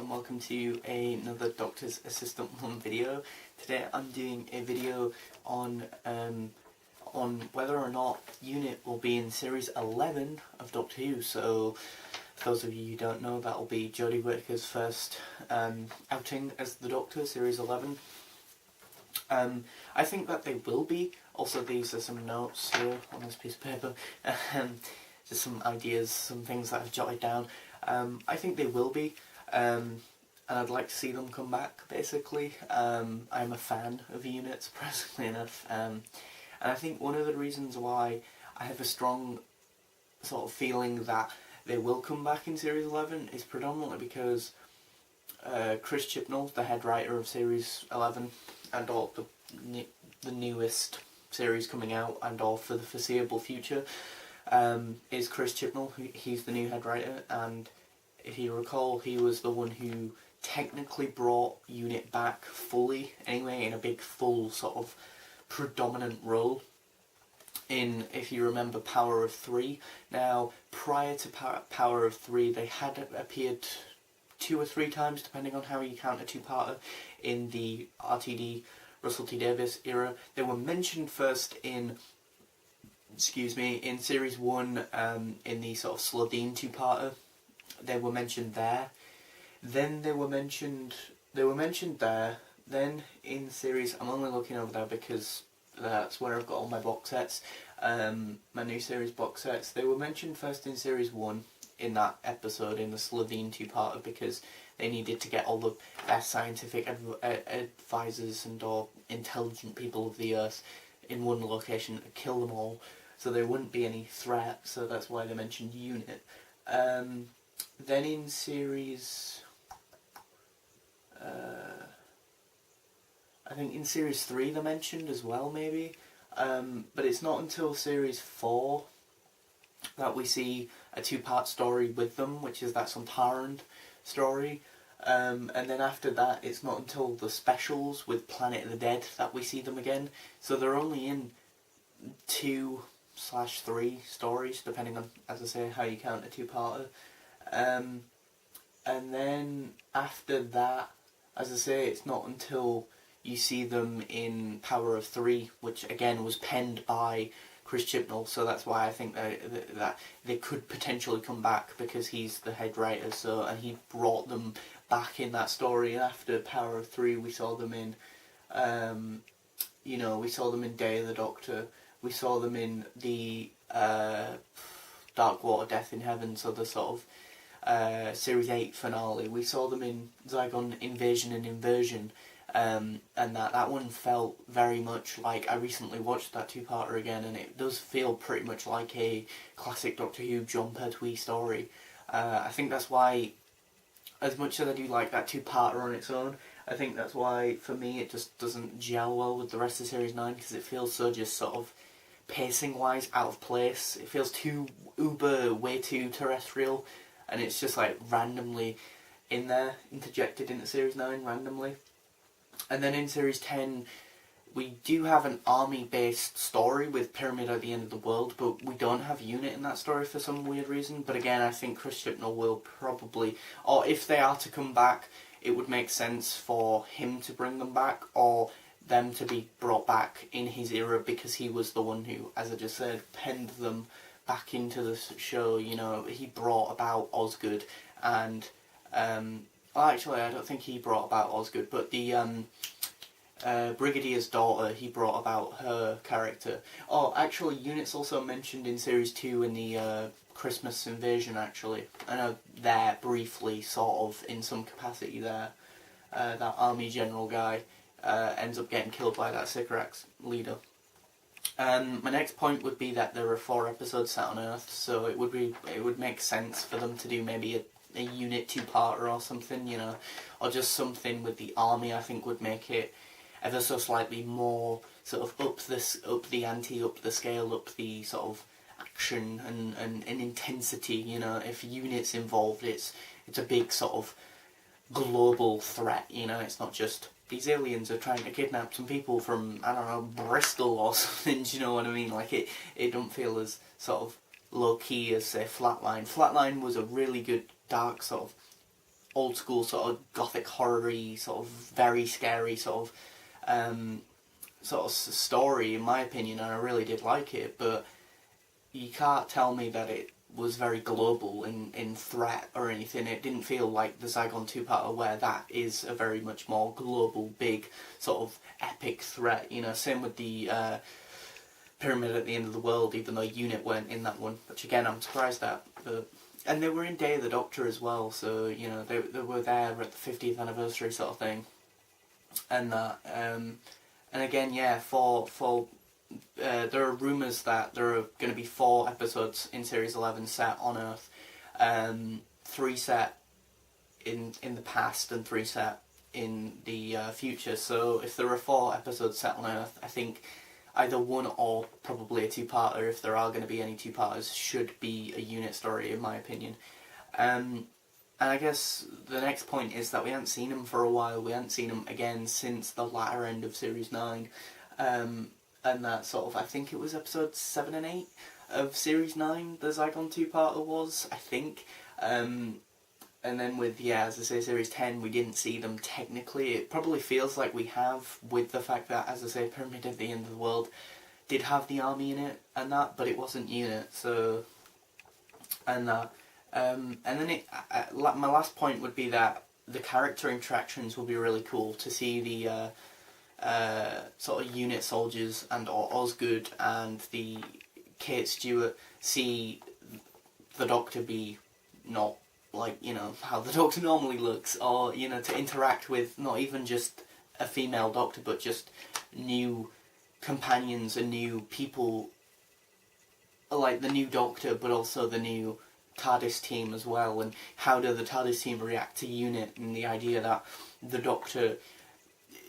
and welcome to another Doctor's Assistant 1 video. Today I'm doing a video on whether or not UNIT will be in Series 11 of Doctor Who. So, for those of you who don't know, that will be Jodie Whittaker's first outing as the Doctor, Series 11. I think that they will be. Also, these are some notes here on this piece of paper. Just some ideas, some things that I've jotted down. I think they will be, and I'd like to see them come back, basically. I'm a fan of UNIT, surprisingly enough, and I think one of the reasons why I have a strong sort of feeling that they will come back in Series 11 is predominantly because Chris Chibnall, the head writer of Series 11, and all the newest series coming out, and all for the foreseeable future, is Chris Chibnall. He's the new head writer, and if you recall, he was the one who technically brought UNIT back fully, anyway, in a big, full, sort of predominant role in, if you remember, Power of Three. Now, prior to Power of Three, they had appeared 2 or 3 times, depending on how you count a two-parter, in the RTD, Russell T Davies era. They were mentioned first in Series 1, in the sort of Slitheen two-parter. They were mentioned there. Then they were mentioned there. Then in Series, I'm only looking over there because that's where I've got all my box sets, my new series box sets. They were mentioned first in Series 1, in that episode, in the Slitheen two-parter, because they needed to get all the best scientific advisors and or intelligent people of the Earth in one location to kill them all, so there wouldn't be any threat, so that's why they mentioned UNIT. Then in Series... I think in Series 3 they mentioned as well, maybe. But it's not until Series 4 that we see a 2-part story with them, which is that Sontaran story. And then after that, it's not until the specials with Planet of the Dead that we see them again. So they're only in 2/3 stories, depending on, as I say, how you count a 2-parter. And then after that, as I say, it's not until you see them in Power of Three, which again was penned by Chris Chibnall, so that's why I think that they could potentially come back, because he's the head writer, so, and he brought them back in that story. After Power of Three, we saw them in, we saw them in Day of the Doctor, we saw them in the Dark Water, Death in Heaven, so the sort of Series 8 finale. We saw them in Zygon Invasion and Inversion, and that one felt very much like, I recently watched that 2-parter again, and it does feel pretty much like a classic Doctor Who Jon Pertwee story. I think that's why, as much as I do like that 2-parter on its own, I think that's why, for me, it just doesn't gel well with the rest of Series 9, because it feels so just sort of pacing-wise out of place. It feels too way too terrestrial, and it's just like randomly in there, interjected into Series 9 randomly. And then in Series 10, we do have an army-based story with Pyramid at the End of the World, but we don't have UNIT in that story for some weird reason. But again, I think Chris Chibnall will probably, or if they are to come back, it would make sense for him to bring them back, or them to be brought back in his era, because he was the one who, as I just said, penned them back into the show. You know, he brought about Osgood, and actually, I don't think he brought about Osgood, but the Brigadier's daughter, he brought about her character. Oh, actually, UNIT's also mentioned in Series 2 in the Christmas Invasion, actually. I know there, briefly, sort of, in some capacity there. That army general guy ends up getting killed by that Sycorax leader. My next point would be that there are 4 episodes set on Earth, so it would make sense for them to do maybe a UNIT 2-parter or something, you know, or just something with the army. I think would make it ever so slightly more sort of up the ante, up the scale, up the sort of action and intensity. You know, if UNIT's involved, it's a big sort of global threat. You know, it's not just these aliens are trying to kidnap some people from, I don't know, Bristol or something. Do you know what I mean? Like it don't feel as sort of low key as, say, Flatline. Flatline was a really good dark sort of old school sort of gothic horror-y, sort of very scary sort of story, in my opinion, and I really did like it, but you can't tell me that it was very global in threat or anything. It didn't feel like the Zygon two-parter, where that is a very much more global, big, sort of epic threat. You know, same with the Pyramid at the End of the World, even though UNIT weren't in that one, which again I'm surprised at. But, and they were in Day of the Doctor as well, so, you know, they were there at the 50th anniversary sort of thing. And that, and again, yeah, there are rumours that there are going to be 4 episodes in Series 11 set on Earth, 3 set in the past and 3 set in the future. So if there are 4 episodes set on Earth, I think either one or probably a two-parter, if there are going to be any two-parters, should be a UNIT story, in my opinion. And I guess the next point is that we haven't seen him for a while. We haven't seen him again since the latter end of Series 9. And that sort of, I think it was episodes 7 and 8 of Series 9, the Zygon two-parter was, I think. And then with, yeah, as I say, Series 10, we didn't see them technically. It probably feels like we have, with the fact that, as I say, Pyramid at the End of the World did have the army in it and that, but it wasn't UNIT, so... And that. And then my last point would be that the character interactions will be really cool to see the sort of UNIT soldiers and Osgood and the Kate Stewart see the Doctor be not like, you know, how the Doctor normally looks, or, you know, to interact with not even just a female Doctor, but just new companions and new people, like the new Doctor, but also the new TARDIS team as well, and how do the TARDIS team react to UNIT, and the idea that the Doctor,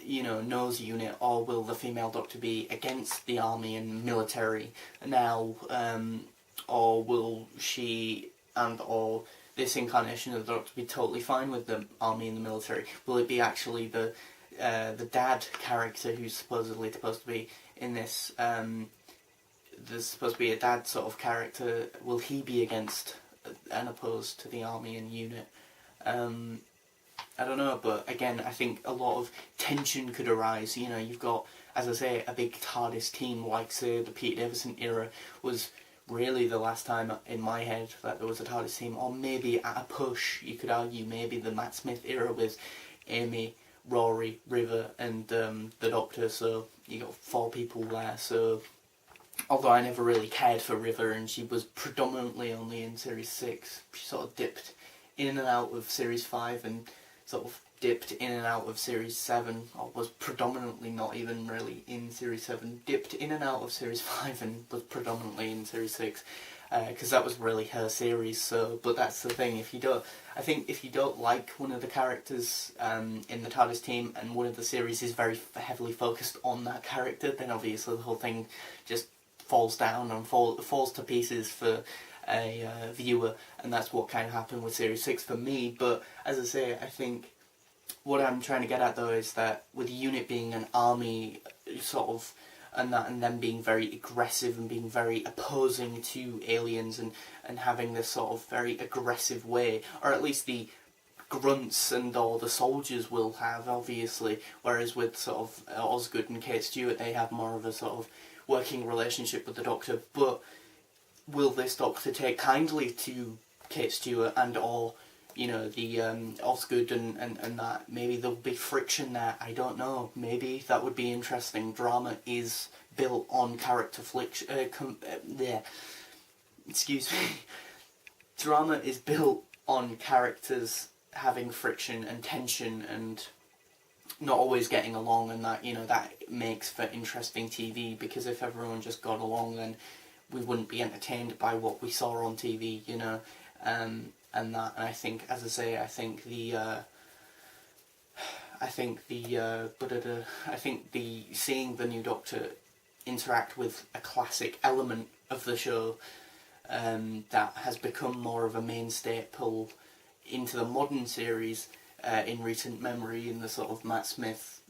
you know, knows UNIT, or will the female Doctor be against the army and military now, or will she or this incarnation of the Doctor be totally fine with the army and the military? Will it be actually the dad character who's supposedly supposed to be in this, there's supposed to be a dad sort of character, will he be against and opposed to the army and UNIT? I don't know, but again, I think a lot of tension could arise. You know, you've got, as I say, a big TARDIS team, like, say, the Peter Davison era was really the last time in my head that there was a TARDIS team, or maybe at a push, you could argue, maybe the Matt Smith era with Amy, Rory, River, and the Doctor, so you got 4 people there, so... Although I never really cared for River, and she was predominantly only in Series 6, she sort of dipped in and out of Series 5, and sort of dipped in and out of Series 7, or was predominantly not even really in Series 7, dipped in and out of Series 5 and was predominantly in Series 6, because that was really her series. So, but that's the thing, I think if you don't like one of the characters in the TARDIS team, and one of the series is very heavily focused on that character, then obviously the whole thing just falls down and falls to pieces for a viewer, and that's what kind of happened with Series 6 for me. But as I say, I think what I'm trying to get at though is that with UNIT being an army sort of, and them being very aggressive and being very opposing to aliens, and having this sort of very aggressive way, or at least the grunts and all the soldiers will have, obviously, whereas with sort of Osgood and Kate Stewart, they have more of a sort of working relationship with the Doctor. But will this Doctor take kindly to Kate Stewart and or, you know, the Osgood and that? Maybe there'll be friction there, I don't know. Maybe that would be interesting. Drama is built on character excuse me. Drama is built on characters having friction and tension and not always getting along, and that, you know, that makes for interesting TV, because if everyone just got along, then we wouldn't be entertained by what we saw on TV, you know, and I think, as I say, I think seeing the new Doctor interact with a classic element of the show that has become more of a mainstay pull into the modern series in recent memory, in the sort of Matt Smith,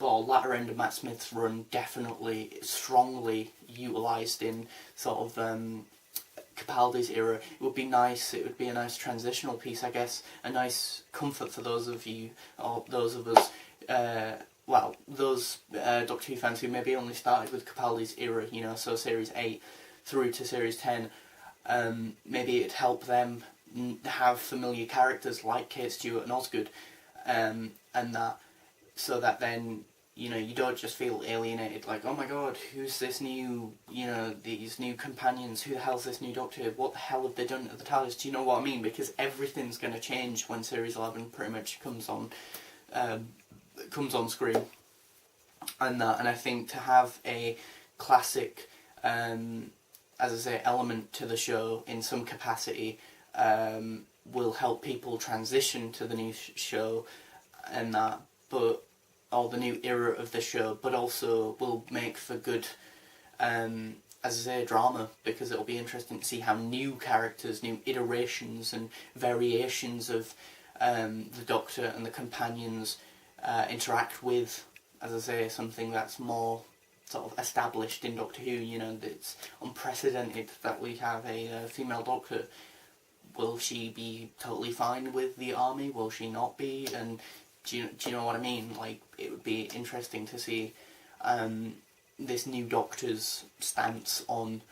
or latter end of Matt Smith's run, definitely strongly utilised in sort of Capaldi's era, it would be nice, it would be a nice transitional piece, I guess, a nice comfort for those of you, or those of us, those Doctor Who fans who maybe only started with Capaldi's era, you know, so Series 8 through to Series 10, maybe it'd help them have familiar characters like Kate Stewart and Osgood, and that, so that then, you know, you don't just feel alienated, like, oh my god, who's this new, you know, these new companions, who the hell's this new Doctor, what the hell have they done to the TARDIS, do you know what I mean? Because everything's going to change when Series 11 pretty much comes on screen, and I think to have a classic, as I say, element to the show in some capacity, will help people transition to the new show, and that, but or the new era of the show, but also will make for good, as I say, drama, because it'll be interesting to see how new characters, new iterations and variations of the Doctor and the companions interact with, as I say, something that's more sort of established in Doctor Who. You know, it's unprecedented that we have a female Doctor. Will she be totally fine with the army? Will she not be? And do you know what I mean? Like, it would be interesting to see this new Doctor's stance on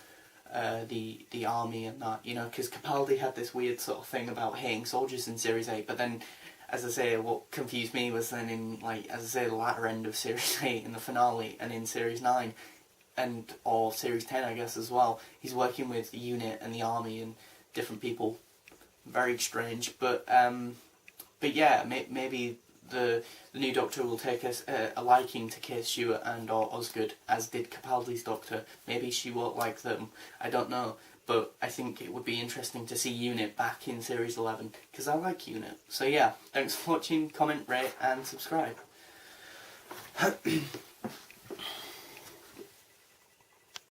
the army and that, you know, because Capaldi had this weird sort of thing about hating soldiers in Series 8, but then, as I say, what confused me was then in, like, as I say, the latter end of Series 8, in the finale, and in Series 9, or Series 10, I guess, as well, he's working with the unit and the army and different people. Very strange, but yeah, maybe the new Doctor will take a liking to Kate Stewart and or Osgood, as did Capaldi's Doctor. Maybe she won't like them, I don't know, but I think it would be interesting to see Unit back in Series 11, because I like Unit. So yeah, thanks for watching, comment, rate and subscribe.